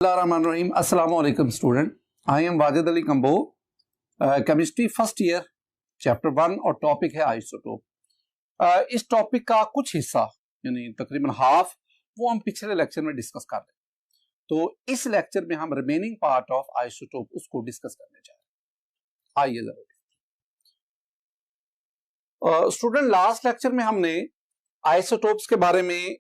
अस्सलाम वालेकुम student, I am Wajid Ali combo, chemistry first year, chapter 1 और टॉपिक है आइसोटोप। इस टॉपिक का कुछ हिस्सा यानी तकरीबन हाफ वो हम पिछले लेक्चर में डिस्कस कर रहे हैं, तो इस लेक्चर में हम रिमेनिंग पार्ट ऑफ आइसोटोप उसको डिस्कस करने जा रहे हैं। आइए जरा स्टूडेंट, लास्ट लेक्चर में हमने आइसोटोप्स के बारे में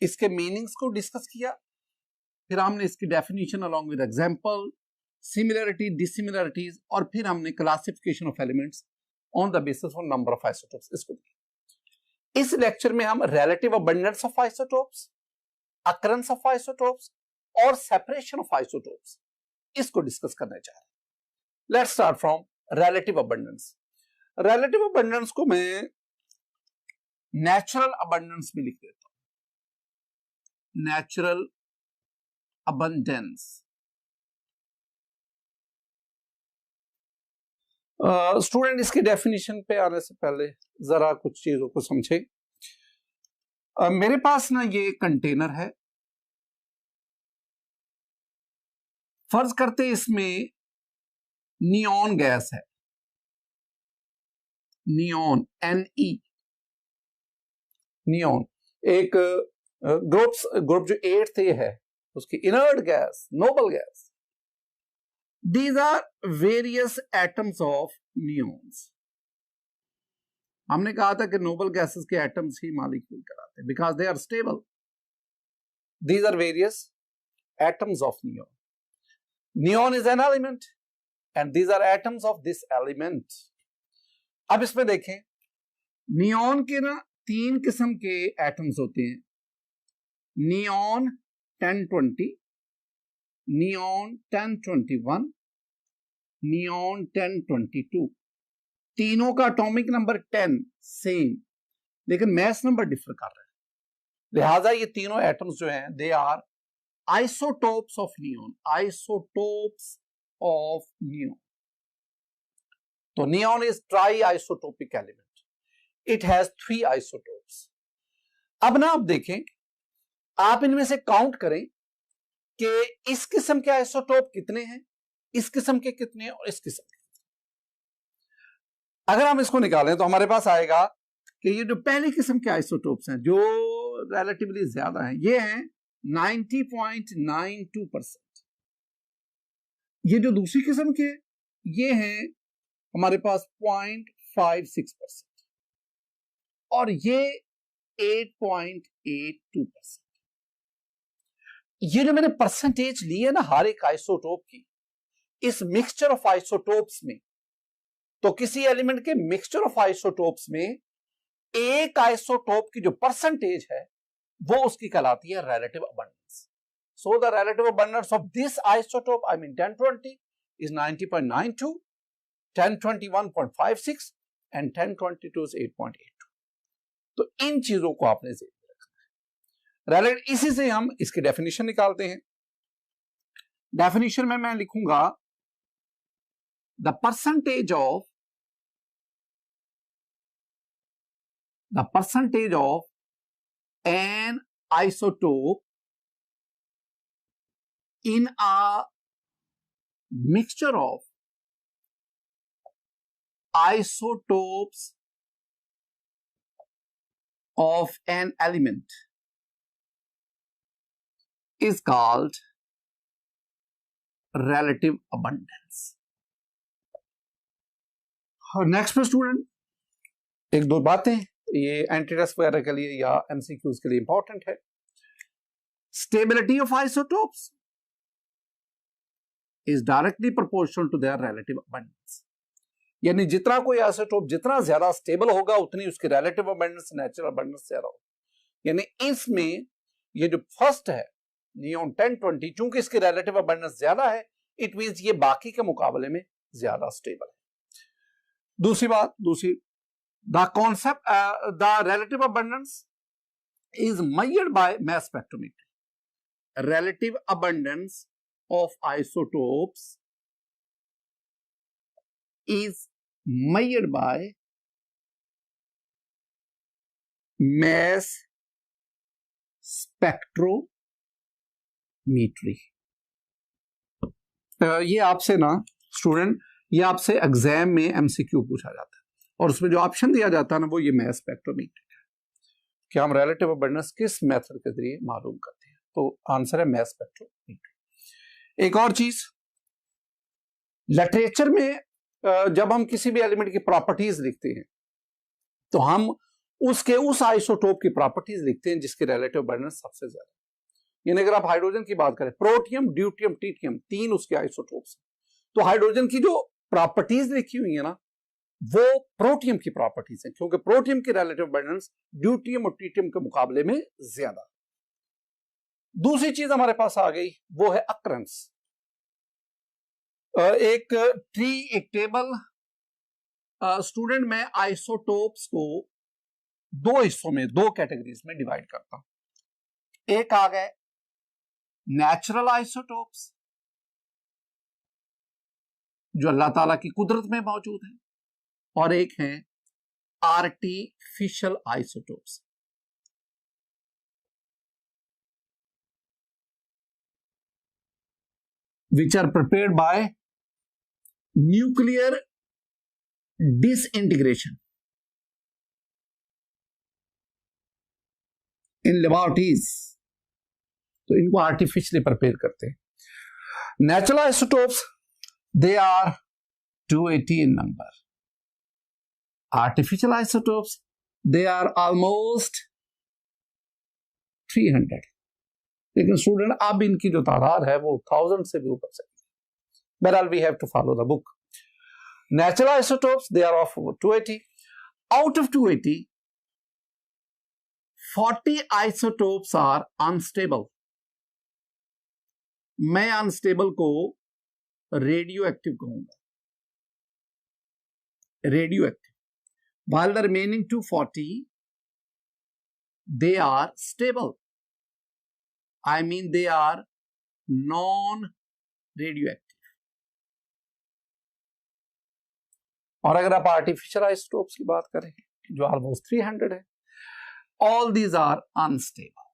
इसके मीनिंग्स को डिस्कस किया, फिर हमने इसकी definition along with example, similarity, dissimilarities, और फिर हमने classification of elements on the basis of number of isotopes इसको देखा। इस लेक्चर में हम relative abundance of isotopes, occurrence of isotopes और सेपरेशन ऑफ आइसोटोप्स इसको डिस्कस करने जा रहे हैं। Let's start from relative abundance. Relative abundance को मैं नेचुरल अबंडेंस भी लिख देता हूं, नेचुरल अबंडेंस। स्टूडेंट, इसकी डेफिनेशन पे आने से पहले जरा कुछ चीजों को समझे। मेरे पास ना ये कंटेनर है, फर्ज करते इसमें नियॉन गैस है, नियॉन, NE, नियॉन एक ग्रुप जो 8th है उसकी inert gas, noble gas. These are various atoms of neons. हमने कहा था कि नोबल गैसेस के एटम्स ही मॉलिक्यूल कराते हैं because they are stable. These are various atoms of neon. Neon is an element and these are atoms of this element. अब इसमें देखें, नियॉन के ना 3 किस्म के एटम्स होते हैं, नियॉन 1020, नियॉन 1021, नियॉन 1022। तीनों का एटॉमिक नंबर 10 सेम, लेकिन मैस नंबर डिफर कर रहा है, लिहाजा ये तीनों एटम्स जो हैं they are isotopes of neon, isotopes of neon. तो neon is tri isotopic element, it has 3 isotopes. अब ना आप देखें, आप इनमें से काउंट करें कि इस किस्म के आइसोटोप कितने हैं, इस किस्म के कितने हैं और इस किस्म के। अगर हम इसको निकालें तो हमारे पास आएगा कि ये जो पहली किस्म के आइसोटोप्स हैं जो रिलेटिवली ज्यादा हैं, ये हैं 90.92%। ये जो दूसरी किस्म के ये हैं हमारे पास 0.56% और ये 8.82%। ये जो मैंने परसेंटेज ली है ना हर एक आइसोटोप की, इस मिक्सचर ऑफ आइसोटोप्स में, तो किसी एलिमेंट के मिक्सचर ऑफ आइसोटोप्स में एक आइसोटोप की जो परसेंटेज है वो उसकी कहलाती है relative abundance. So the relative abundance of this isotope, I mean 1020, is 90.92, 1021.56 and 1022 is 8.82। तो इन चीजों को आपने ज़हन में रखना है। इसी से हम इसकी डेफिनेशन निकालते हैं। डेफिनेशन में मैं लिखूंगा the percentage of an isotope in a mixture of isotopes of an element is called relative abundance. Next में स्टूडेंट एक दो बातें, ये एंटी-टेस्ट वगैरह के लिए या MCQs के लिए इंपॉर्टेंट है। Stability of isotopes is directly proportional to their relative abundance, यानी जितना कोई आइसोटोप जितना ज्यादा स्टेबल होगा उतनी उसकी रिलेटिव अबंडेंस, नेचुरल अबंडेंस ज्यादा होगी। यानी इसमें ये जो फर्स्ट है नियॉन 1020, चूंकि इसकी रिलेटिव अबंडेंस ज्यादा है, इट मींस ये बाकी के मुकाबले में ज्यादा स्टेबल है। दूसरी बात, the concept, the relative abundance is measured by mass spectrometry. Relative abundance of isotopes is measured by mass spectrometry। ये आपसे ना स्टूडेंट, ये आपसे एग्जाम में एमसीक्यू पूछा जाता है और उसमें जो ऑप्शन दिया जाता है ना वो ये मास स्पेक्ट्रोमीटर है कि हम रिलेटिव अबंडेंस किस मेथड के जरिए मालूम करते हैं। तो आंसर है मास स्पेक्ट्रोमीटर। एक और चीज, लिटरेचर में जब हम किसी भी एलिमेंट की प्रॉपर्टीज लिखते हैं तो हम उसके उस आइसोटोप की प्रॉपर्टीज लिखते हैं जिसकी रिलेटिव अबंडेंस सबसे ज्यादा। यानी अगर आप हाइड्रोजन की बात करें, प्रोटियम, ड्यूटियम, ट्रीटियम, तीन उसके आइसोटोप्स हैं, तो हाइड्रोजन की जो प्रॉपर्टीज लिखी हुई है ना वो प्रोटियम की प्रॉपर्टीज है, क्योंकि प्रोटियम की रिलेटिव अबंडेंस ड्यूटियम और ट्रीटियम के मुकाबले में ज्यादा। दूसरी चीज हमारे पास आ गई वो है अकरेंस। एक टेबल स्टूडेंट में आइसोटोप्स को दो हिस्सों में, दो कैटेगरीज में डिवाइड करता हूं। एक आ गए नेचुरल आइसोटोप्स जो अल्लाह ताला की कुदरत में मौजूद हैं, और एक है artificial isotopes. which are prepared by nuclear disintegration in laboratories। तो इनको आर्टिफिशियली प्रिपेयर करते हैं। Natural isotopes they are 280 in number। Artificial isotopes they are almost 300। लेकिन स्टूडेंट अब इनकी जो तादाद है वो 1000 से भी ऊपर से। बहरहाल we have to follow the book. Natural isotopes they are of 280। Out of 280 40 isotopes are unstable. मैं अनस्टेबल को रेडियो एक्टिव कहूंगा, radioactive. while the remaining 240 they are stable, I mean they are non-radioactive। और अगर आप artificial isotopes की बात करें जो ऑलमोस्ट 300 है, all these are unstable,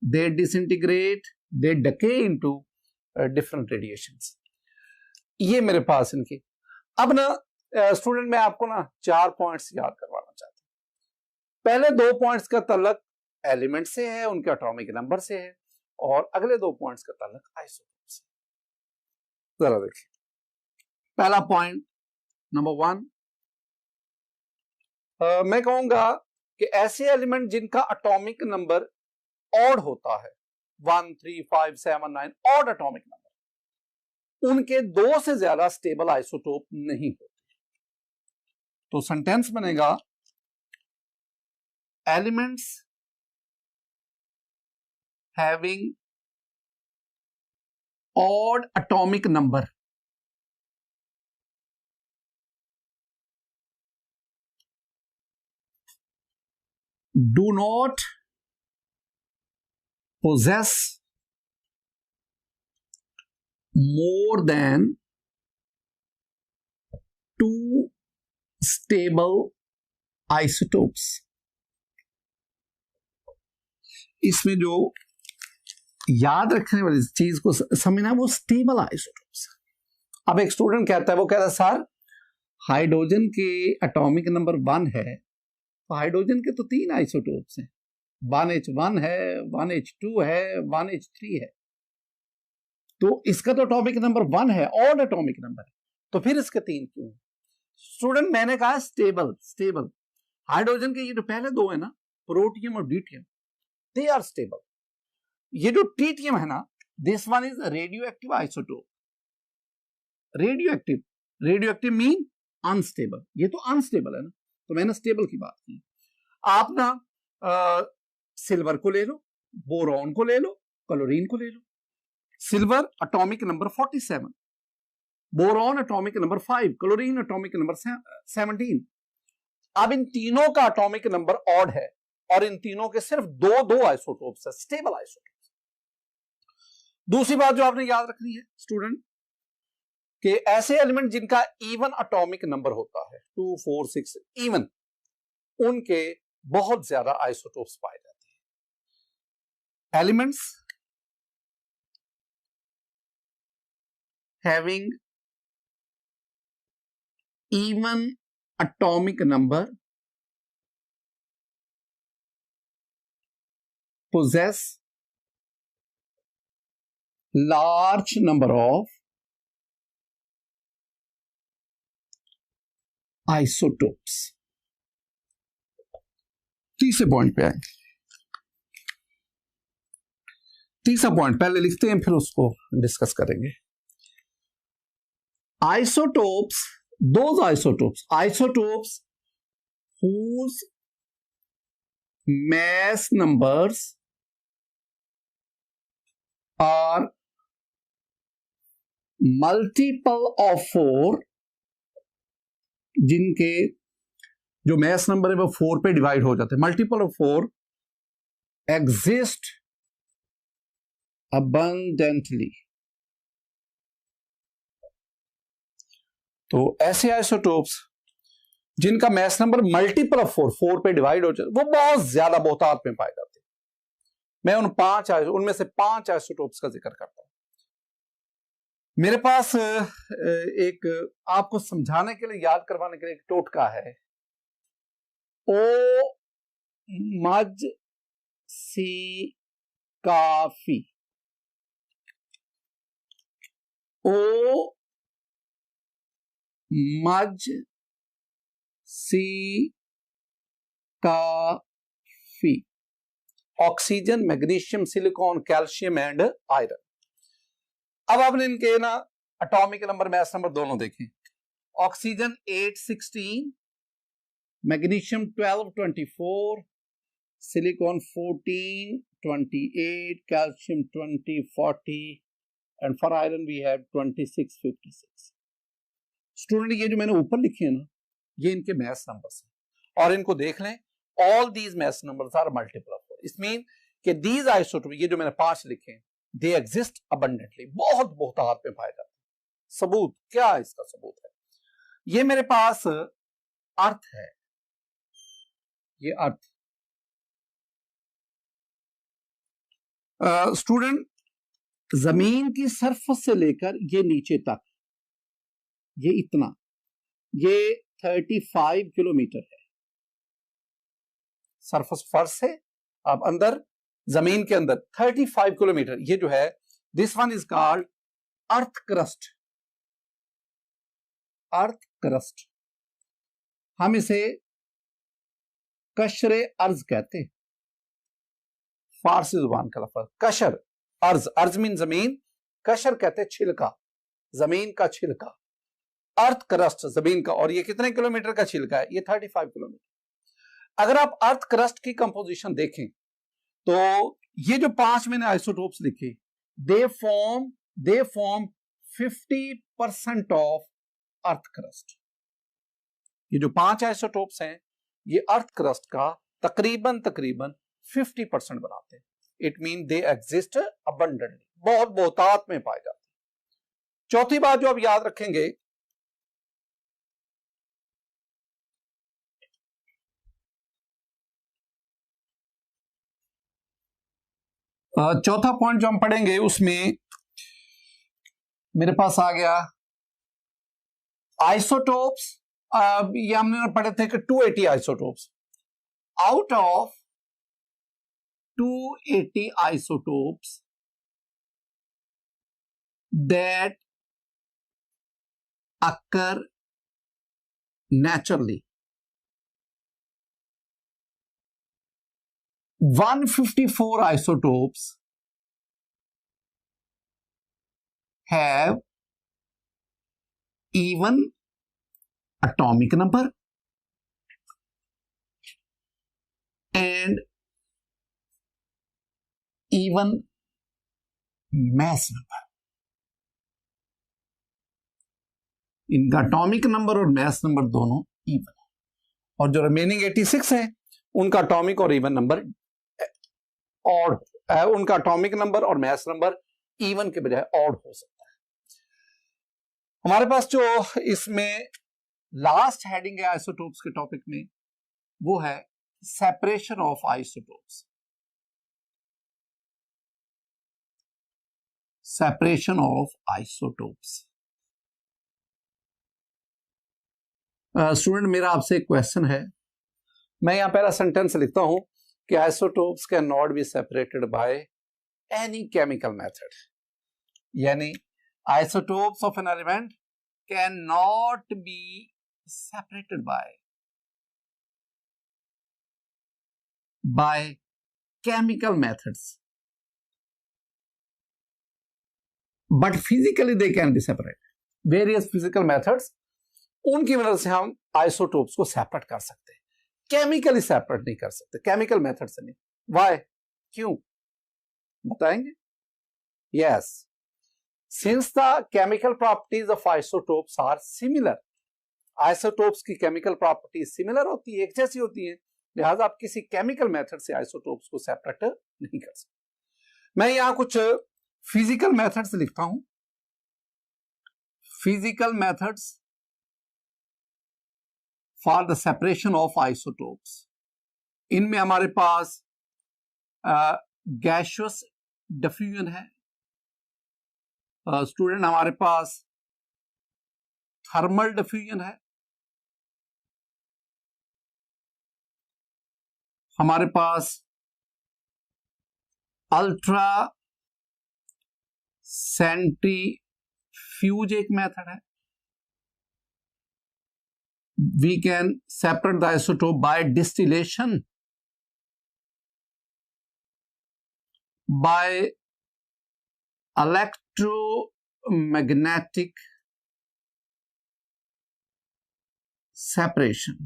they disintegrate, they decay into different radiations। ये मेरे पास इनकी। अब ना स्टूडेंट मैं आपको ना 4 पॉइंट्स याद करवाना चाहता हूं। पहले 2 पॉइंट्स का तल्लक एलिमेंट से है, उनके एटॉमिक नंबर से है, और अगले 2 पॉइंट्स का तल्लक आइसोटोप से। जरा देखिए, पहला पॉइंट नंबर 1, मैं कहूंगा कि ऐसे एलिमेंट जिनका एटॉमिक नंबर ऑड होता है, 1 3 5 7 9 ऑड एटॉमिक नंबर, उनके 2 से ज्यादा स्टेबल आइसोटोप नहीं होते। तो सेंटेंस बनेगा elements having odd atomic number do not possess more than 2 stable isotopes। इसमें जो याद रखने वाली चीज को समझना, वो स्टेबल आइसोटोप्स। अब एक स्टूडेंट कहता है, वो कहता है सर हाइड्रोजन के एटॉमिक नंबर 1 है, तो हाइड्रोजन के तो 3 आइसोटोप्स हैं, 1H1 है, 1H2 है, 1H3 है, तो इसका तो एटॉमिक नंबर 1 है, ऑड एटॉमिक नंबर है, तो फिर इसके 3 क्यों? स्टूडेंट मैंने कहा स्टेबल। स्टेबल हाइड्रोजन के ये जो पहले 2 है ना, प्रोटियम और ड्यूटियम, दे आर स्टेबल। ये जो ट्रीटियम है ना, this one is radio active isotope. Radio active, radio active mean unstable, ये तो अनस्टेबल है ना, तो मैंने स्टेबल की बात की। आप ना सिल्वर को ले लो, बोरॉन को ले लो, क्लोरीन को ले लो। Silver atomic number 47, boron atomic number 5, chlorine atomic number 17। अब इन तीनों का एटॉमिक नंबर ऑड है और इन तीनों के सिर्फ 2 आइसोटोप्स है, स्टेबल आइसोटोप्स। दूसरी बात जो आपने याद रखनी है स्टूडेंट, कि ऐसे एलिमेंट जिनका इवन एटॉमिक नंबर होता है 2 4 6 इवन, उनके बहुत ज्यादा आइसोटोप्स पाए जाते हैं। Elements having even atomic number possess large number of isotopes. तीसरे पॉइंट पे आए। तीसरा पॉइंट पहले लिखते हैं, फिर उसको डिस्कस करेंगे। Isotopes, those isotopes whose mass numbers are multiple of 4, जिनके जो मैस नंबर है वो 4 पे डिवाइड हो जाते हैं, मल्टीपल ऑफ 4 एग्जिस्ट abundantly। तो ऐसे आइसोटोप्स जिनका मैस नंबर मल्टीपल ऑफ 4 पे डिवाइड हो जाए, वो बहुत ज्यादा बहुतायत में पाए जाते हैं। मैं उनमें से 5 आइसोटोप्स का जिक्र करता हूं। मेरे पास एक आपको समझाने के लिए, याद करवाने के लिए एक टोटका है। ओ मज सी काफी, ओ मज सी काफी, oxygen, magnesium, silicon, calcium and iron. अब आपने इनके ना एटॉमिक नंबर, मैस नंबर दोनों देखें। Oxygen 816, magnesium 1224, silicon 1428, calcium 2040 and for iron we have 2656। Student, ये जो मैंने ऊपर लिखे हैं ना, ये इनके मैस नंबर्स हैं, और इनको देख लें, all these mass numbers are multiple of 4। It mean कि दीज आइसोटोप, ये जो मैंने 5 लिखे हैं, दे एग्जिस्ट अबंडेंटली, बहुत बहुतायत में पाए जाते हैं। सबूत क्या है? इसका सबूत है, ये मेरे पास अर्थ है, ये अर्थ। स्टूडेंट, जमीन की सरफेस से लेकर ये नीचे तक, ये इतना, ये 35 किलोमीटर है सरफेस, फर्श से अब अंदर, जमीन के अंदर 35 किलोमीटर। ये जो है, this one is called earth crust. Earth crust, हम इसे कशरे अर्ज कहते हैं, फारसी जुबान का लफ्ज कशर अर्ज। अर्ज मीन जमीन, कशर कहते हैं छिलका, जमीन का छिलका। अर्थ क्रस्ट जमीन का, और ये कितने किलोमीटर का छिलका है? ये 35 किलोमीटर। अगर आप अर्थ क्रस्ट की कंपोजिशन देखें तो ये जो 5 मैंने आइसोटोप्स लिखे, they form 50% of earth crust. ये जो 5 आइसोटोप्स हैं, ये अर्थ क्रस्ट का तकरीबन 50% बनाते हैं। It mean they exist abundantly, बहुत बहुतायत में पाए जाते हैं। चौथी बात जो आप याद रखेंगे, चौथा पॉइंट जो हम पढ़ेंगे उसमें मेरे पास आ गया आइसोटोप्स। ये हमने पढ़े थे कि 280 isotopes. Out of 280 isotopes that occur naturally, 154 isotopes have even atomic number and even mass number। इनका एटॉमिक नंबर और मैस नंबर दोनों इवन है, और जो रिमेनिंग 86 है उनका एटॉमिक और इवन नंबर ऑड, उनका एटॉमिक नंबर और मैस नंबर इवन के बजाय ऑड हो सकता है। हमारे पास जो इसमें लास्ट हेडिंग है आइसोटोप्स के टॉपिक में, वो है separation of isotopes. Separation of isotopes. Student मेरा आपसे एक क्वेश्चन है, मैं यहाँ पहला सेंटेंस लिखता हूं कि isotopes can not be separated by any chemical method, यानी isotopes of an element can not be separated by chemical methods, but physically they can be separated. Various physical methods, उनकी मदद से हम आइसोटोप्स को separate कर सकते हैं, chemically separate नहीं कर सकते, केमिकल मेथड से नहीं। वाई, क्यों, बताएंगे? Yes, since the chemical properties of isotopes are similar, isotopes की केमिकल प्रॉपर्टीज सिमिलर होती है, एक जैसी होती है, लिहाजा आप किसी केमिकल मेथड से आइसोटोप्स को सेपरेट नहीं कर सकते। मैं यहां कुछ फिजिकल मेथड्स लिखता हूं, physical methods for the separation of isotopes. इनमें हमारे पास गैसियस डिफ्यूजन है, स्टूडेंट हमारे पास थर्मल डिफ्यूजन है, हमारे पास अल्ट्रा सेंट्रीफ्यूज एक मेथड है। We can separate the isotope by distillation, by electromagnetic separation,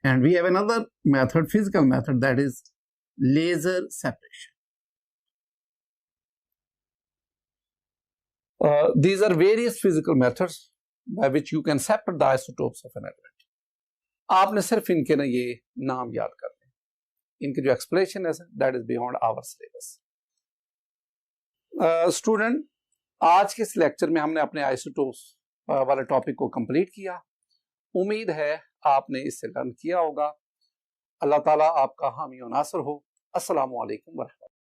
and we have another method, physical method, that is laser separation. These are various physical methods by which you can separate the isotopes of an element. आपने सिर्फ इनके ना ये नाम याद करने, इनके जो एक्सप्लेनेशन है that is beyond our syllabus. Student, आज के इस लेक्चर में हमने अपने आइसोटोप्स वाले टॉपिक को कंप्लीट किया। उम्मीद है आपने इससे लर्न किया होगा। अल्लाह ताला आपका हामी और नासर हो। अस्सलामु अलैकुम।